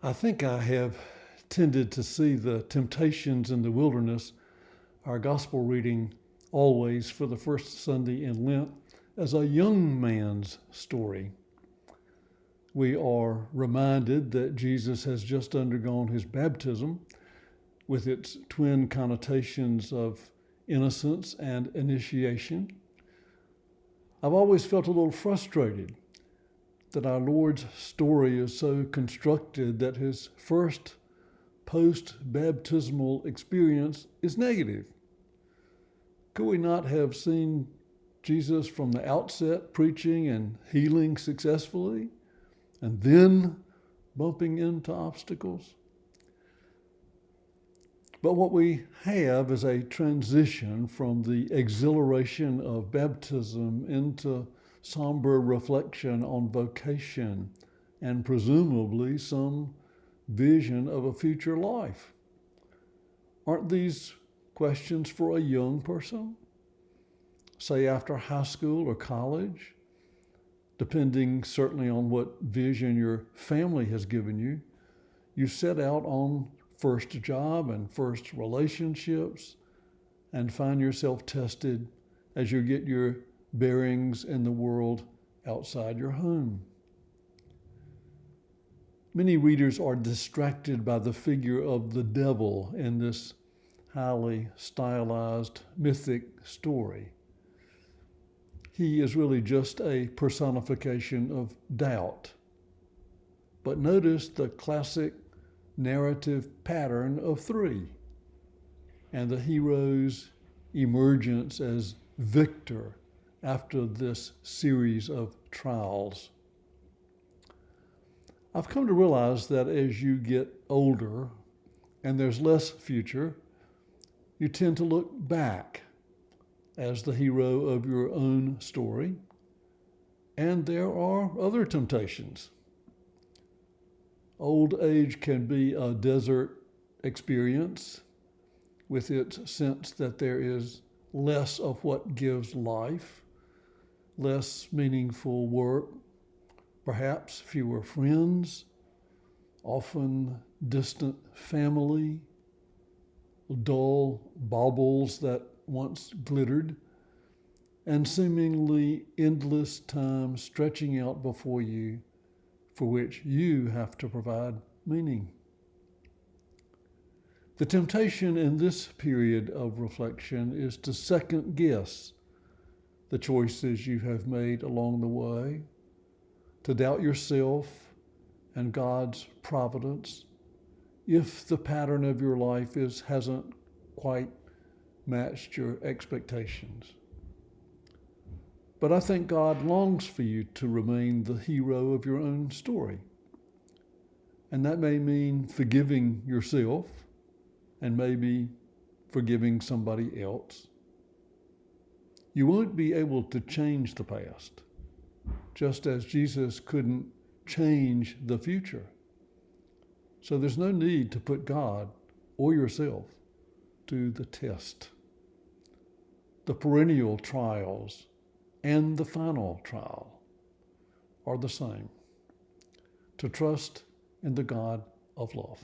I think I have tended to see the temptations in the wilderness, our gospel reading always for the first Sunday in Lent, as a young man's story. We are reminded that Jesus has just undergone his baptism with its twin connotations of innocence and initiation. I've always felt a little frustrated that our Lord's story is so constructed that his first post-baptismal experience is negative. Could we not have seen Jesus from the outset preaching and healing successfully, and then bumping into obstacles? But what we have is a transition from the exhilaration of baptism into somber reflection on vocation and presumably some vision of a future life. Aren't these questions for a young person? Say after high school or college, depending certainly on what vision your family has given you. You set out on first job and first relationships and find yourself tested as you get your bearings in the world outside your home. Many readers are distracted by the figure of the devil in this highly stylized mythic story. He is really just a personification of doubt. But notice the classic narrative pattern of three and the hero's emergence as victor after this series of trials. I've come to realize that as you get older and there's less future, you tend to look back as the hero of your own story, and there are other temptations. Old age can be a desert experience with its sense that there is less of what gives life, less meaningful work, perhaps fewer friends, often distant family, dull baubles that once glittered, and seemingly endless time stretching out before you for which you have to provide meaning. The temptation in this period of reflection is to second guess the choices you have made along the way, to doubt yourself and God's providence if the pattern of your life hasn't quite matched your expectations. But I think God longs for you to remain the hero of your own story. And that may mean forgiving yourself and maybe forgiving somebody else. You won't be able to change the past, just as Jesus couldn't change the future. So there's no need to put God or yourself to the test. The perennial trials and the final trial are the same: to trust in the God of love.